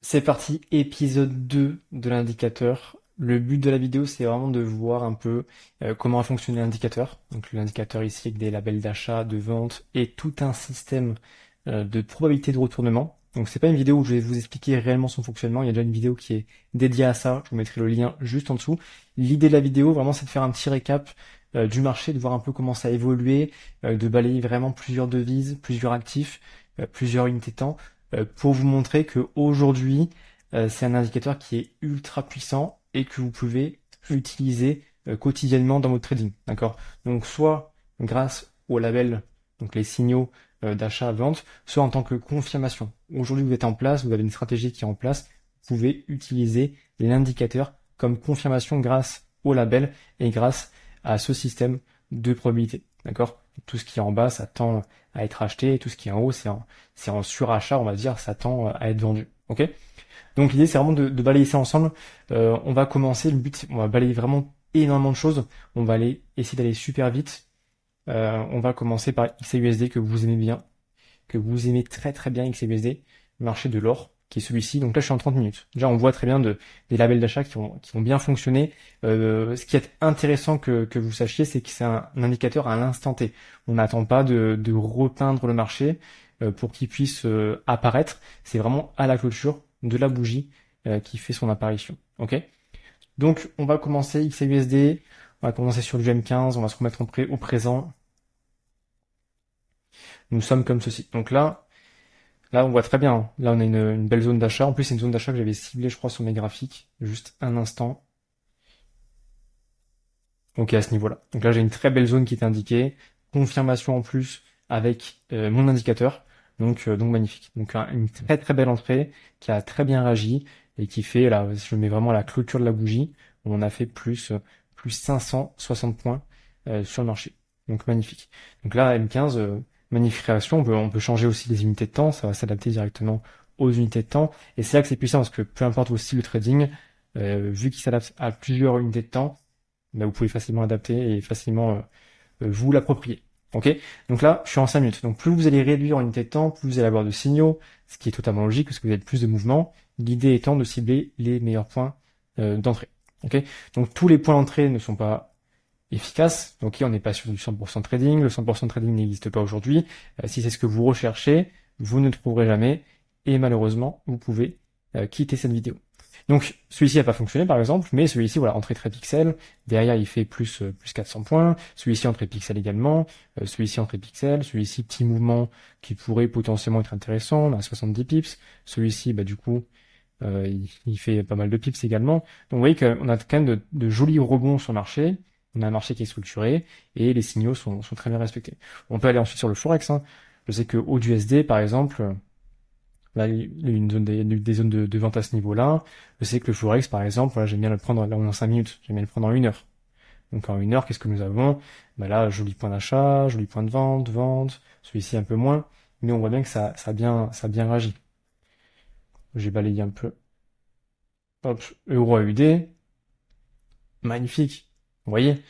C'est parti, épisode 2 de l'indicateur. Le but de la vidéo, c'est vraiment de voir un peu comment a fonctionné l'indicateur. Donc l'indicateur ici avec des labels d'achat, de vente et tout un système de probabilité de retournement. Donc c'est pas une vidéo où je vais vous expliquer réellement son fonctionnement. Il y a déjà une vidéo qui est dédiée à ça. Je vous mettrai le lien juste en dessous. L'idée de la vidéo, vraiment, c'est de faire un petit récap du marché, de voir un peu comment ça a évolué, de balayer vraiment plusieurs devises, plusieurs actifs, plusieurs unités de temps pour vous montrer que aujourd'hui, c'est un indicateur qui est ultra puissant et que vous pouvez utiliser quotidiennement dans votre trading. D'accord? Donc soit grâce au label, donc les signaux d'achat-vente, soit en tant que confirmation. Aujourd'hui, vous êtes en place, vous avez une stratégie qui est en place, vous pouvez utiliser l'indicateur comme confirmation grâce au label et grâce à ce système de probabilité. D'accord? Tout ce qui est en bas, ça tend à être acheté, et tout ce qui est en haut, c'est en surachat, on va dire, ça tend à être vendu. Ok? Donc l'idée, c'est vraiment de balayer ça ensemble. On va commencer, le but, on va balayer vraiment énormément de choses. On va aller essayer d'aller super vite. On va commencer par XAUSD que vous aimez bien, que vous aimez très très bien XAUSD, marché de l'or, qui est celui-ci. Donc là, je suis en 30 minutes. Déjà, on voit très bien des labels d'achat qui ont bien fonctionné. Ce qui est intéressant que vous sachiez, c'est que c'est un indicateur à l'instant T. On n'attend pas de repeindre le marché pour qu'il puisse apparaître. C'est vraiment à la clôture de la bougie qui fait son apparition. Ok? Donc, on va commencer XAUSD. On va commencer sur du M15. On va se remettre au présent. Nous sommes comme ceci. Donc là, on voit très bien, hein. Là, on a une belle zone d'achat. En plus, c'est une zone d'achat que j'avais ciblée, je crois, sur mes graphiques. Juste un instant. Donc, à ce niveau-là. Donc là, j'ai une très belle zone qui est indiquée. Confirmation en plus avec mon indicateur. Donc magnifique. Donc, une très très belle entrée qui a très bien réagi et qui fait, là, je mets vraiment la clôture de la bougie. On a fait plus 560 points sur le marché. Donc, magnifique. Donc là, M15, magnifique réaction. On peut changer aussi les unités de temps. Ça va s'adapter directement aux unités de temps. Et c'est là que c'est puissant parce que peu importe vos styles de trading, vu qu'il s'adapte à plusieurs unités de temps, bah, vous pouvez facilement adapter et facilement vous l'approprier. Ok? Donc là, je suis en 5 minutes. Donc plus vous allez réduire en unité de temps, plus vous allez avoir de signaux, ce qui est totalement logique parce que vous avez plus de mouvements. L'idée étant de cibler les meilleurs points d'entrée. Ok? Donc tous les points d'entrée ne sont pas efficaces. Donc on n'est pas sur du 100% trading. Le 100% trading n'existe pas aujourd'hui. Si c'est ce que vous recherchez, vous ne le trouverez jamais. Et malheureusement, vous pouvez quitter cette vidéo. Donc celui-ci n'a pas fonctionné par exemple, mais celui-ci, voilà, entrée très pixel, derrière il fait plus 400 points, celui-ci entrée pixel également, celui-ci entrée pixel, celui-ci petit mouvement qui pourrait potentiellement être intéressant, on a 70 pips, celui-ci bah du coup il fait pas mal de pips également. Donc vous voyez qu'on a quand même de jolis rebonds sur le marché, on a un marché qui est structuré et les signaux sont très bien respectés. On peut aller ensuite sur le Forex, hein. Je sais que AUDUSD par exemple, là, il y a une zone des zones de vente à ce niveau-là. Je sais que le Forex, par exemple, voilà, j'aime bien le prendre, là on est en 5 minutes, j'aime bien le prendre en 1 heure. Donc en 1 heure, qu'est-ce que nous avons? Bah là, joli point d'achat, joli point de vente, vente, celui-ci un peu moins, mais on voit bien que ça a bien réagi. J'ai balayé un peu. Hop, euro AUD, magnifique. Vous voyez?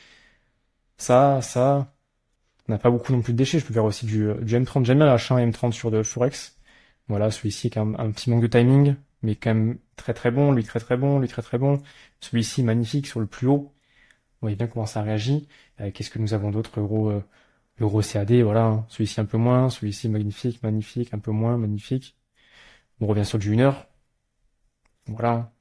Ça, on n'a pas beaucoup non plus de déchets. Je peux faire aussi du M30. J'aime bien l'achat M30 sur de Forex. Voilà, celui-ci est quand même un petit manque de timing, mais quand même très très bon, lui très très bon, lui très très bon. Celui-ci magnifique sur le plus haut. Vous voyez bien comment ça réagit. Qu'est-ce que nous avons d'autre? Euro CAD, voilà, hein. Celui-ci un peu moins, celui-ci magnifique, magnifique, un peu moins, magnifique. On revient sur du 1 heure. Voilà.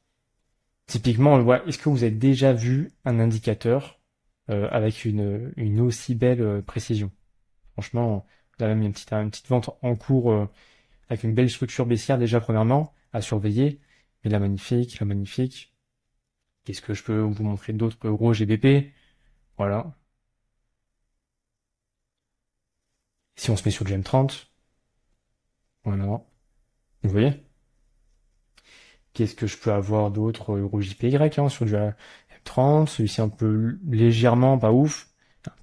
Typiquement, on voit, est-ce que vous avez déjà vu un indicateur avec une aussi belle précision? Franchement, là même il y a une petite vente en cours avec une belle structure baissière déjà premièrement à surveiller. Mais la magnifique, la magnifique. Qu'est-ce que je peux vous montrer d'autres? Euro GBP, voilà. Si on se met sur du M30, voilà. Vous voyez? Qu'est-ce que je peux avoir d'autre? Euro JPY hein, sur du M30, celui-ci un peu légèrement, pas ouf,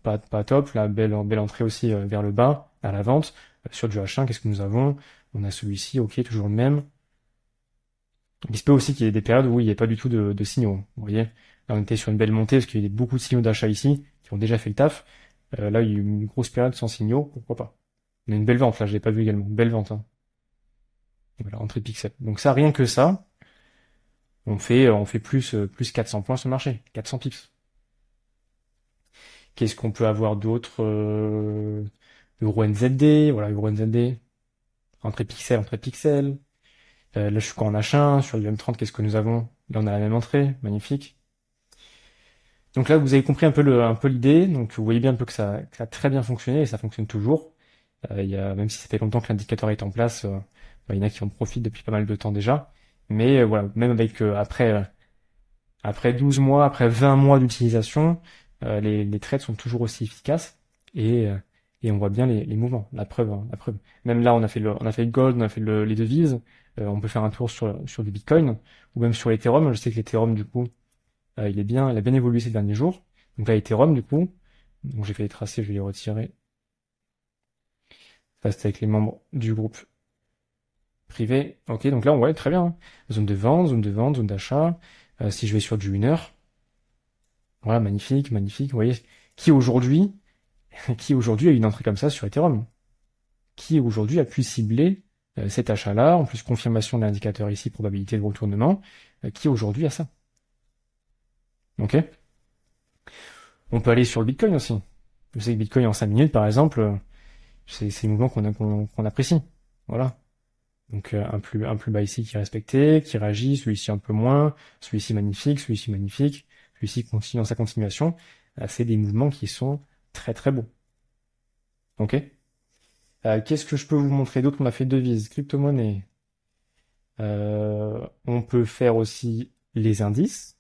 pas top. La belle entrée aussi vers le bas, à la vente. Sur du H1, qu'est-ce que nous avons? On a celui-ci, ok, toujours le même. Il se peut aussi qu'il y ait des périodes où il n'y ait pas du tout de signaux. Vous voyez? Là, on était sur une belle montée parce qu'il y a beaucoup de signaux d'achat ici qui ont déjà fait le taf. Là, il y a eu une grosse période sans signaux, pourquoi pas? On a une belle vente, là, je l'ai pas vu également. Belle vente, hein. Voilà, entrée de pixels. Donc ça, rien que ça, on fait plus 400 points sur le marché, 400 pips. Qu'est-ce qu'on peut avoir d'autre? Euro NZD, voilà, Euro NZD, entrée de pixels. Là, je suis quoi en H1, sur le M30, qu'est-ce que nous avons? Là, on a la même entrée, magnifique. Donc là, vous avez compris un peu l'idée. Donc, vous voyez bien un peu que ça a très bien fonctionné et ça fonctionne toujours. Même si ça fait longtemps que l'indicateur est en place, il y en a qui en profitent depuis pas mal de temps déjà. Mais voilà, même avec après 12 mois, après 20 mois d'utilisation, les trades sont toujours aussi efficaces et, euh, et on voit bien les mouvements. La preuve, hein, la preuve. Même là, on a fait le gold, on a fait les devises. On peut faire un tour sur du Bitcoin ou même sur l'Ethereum. Je sais que l'Ethereum, du coup, il a bien évolué ces derniers jours. Donc là, Ethereum, du coup, donc j'ai fait les tracés, je vais les retirer. Ça, c'était avec les membres du groupe privé. Ok, donc là, on voit très bien, hein. Zone de vente, zone de vente, zone d'achat. Si je vais sur du 1 heure, voilà, magnifique, magnifique. Vous voyez, qui aujourd'hui, qui aujourd'hui a une entrée comme ça sur Ethereum? Qui aujourd'hui a pu cibler cet achat-là, en plus confirmation de l'indicateur ici, probabilité de retournement, qui aujourd'hui a ça? Ok? On peut aller sur le Bitcoin aussi. Je sais que Bitcoin en 5 minutes, par exemple, c'est des mouvements qu'on apprécie. Voilà. Donc un plus bas ici qui est respecté, qui réagit, celui-ci un peu moins, celui-ci magnifique, celui-ci continue dans sa continuation. C'est des mouvements qui sont très très beaux. Ok? Qu'est-ce que je peux vous montrer d'autre? On a fait devises, crypto-monnaie. On peut faire aussi les indices.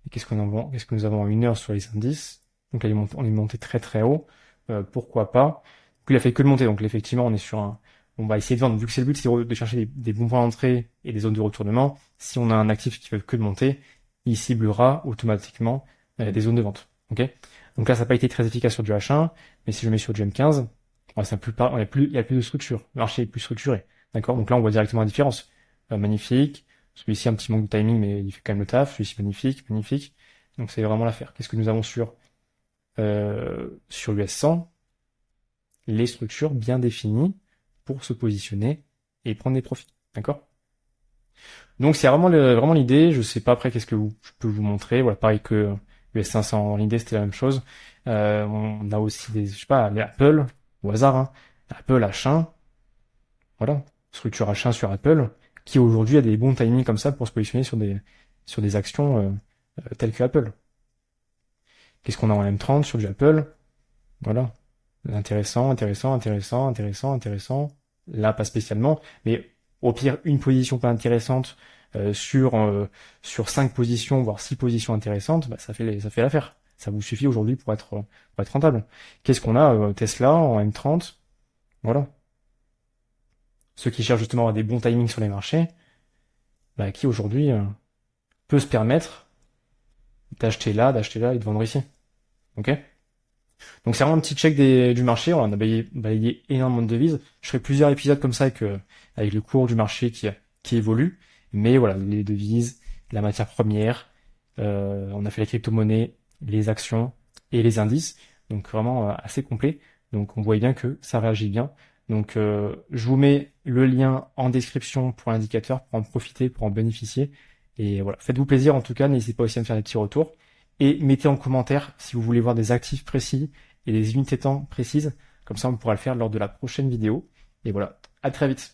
Et qu'est-ce que nous avons en 1 heure sur les indices? Donc là, on est monté très très haut. Pourquoi pas? Donc il a fait que de monter. Donc effectivement, on va essayer de vendre. Vu que c'est le but, c'est de chercher des bons points d'entrée et des zones de retournement. Si on a un actif qui veut que de monter, il ciblera automatiquement des zones de vente. Ok? Donc là, ça n'a pas été très efficace sur du H1, mais si je mets sur du M15, il y a plus de structure. Le marché est plus structuré. D'accord? Donc là, on voit directement la différence. Magnifique. Celui-ci, un petit manque de timing, mais il fait quand même le taf. Celui-ci, magnifique, magnifique. Donc c'est vraiment l'affaire. Qu'est-ce que nous avons sur US 100? Les structures bien définies pour se positionner et prendre des profits. D'accord? Donc c'est vraiment l'idée. Je sais pas après qu'est-ce que je peux vous montrer. Voilà, pareil que US 500, l'idée c'était la même chose. On a aussi je sais pas, les Apple, au hasard, hein. Apple H1, voilà, structure H1 sur Apple, qui aujourd'hui a des bons timings comme ça pour se positionner sur des actions telles que Apple. Qu'est-ce qu'on a en M30 sur du Apple? Voilà. Intéressant, intéressant, intéressant, intéressant, intéressant. Là, pas spécialement, mais au pire, une position pas intéressante sur 5 positions, voire 6 positions intéressantes, bah, ça fait l'affaire. Ça vous suffit aujourd'hui pour être rentable. Qu'est-ce qu'on a? Tesla en M30, voilà. Ceux qui cherchent justement à avoir des bons timings sur les marchés, bah, qui aujourd'hui peut se permettre d'acheter là et de vendre ici. Ok? Donc c'est vraiment un petit check du marché. On a balayé énormément de devises. Je ferai plusieurs épisodes comme ça avec le cours du marché qui évolue. Mais voilà, les devises, la matière première, on a fait la crypto-monnaie, les actions et les indices. Donc vraiment assez complet. Donc on voit bien que ça réagit bien. Donc je vous mets le lien en description pour l'indicateur, pour en profiter, pour en bénéficier. Et voilà, faites-vous plaisir en tout cas. N'hésitez pas aussi à me faire des petits retours. Et mettez en commentaire si vous voulez voir des actifs précis et des unités de temps précises. Comme ça, on pourra le faire lors de la prochaine vidéo. Et voilà, à très vite.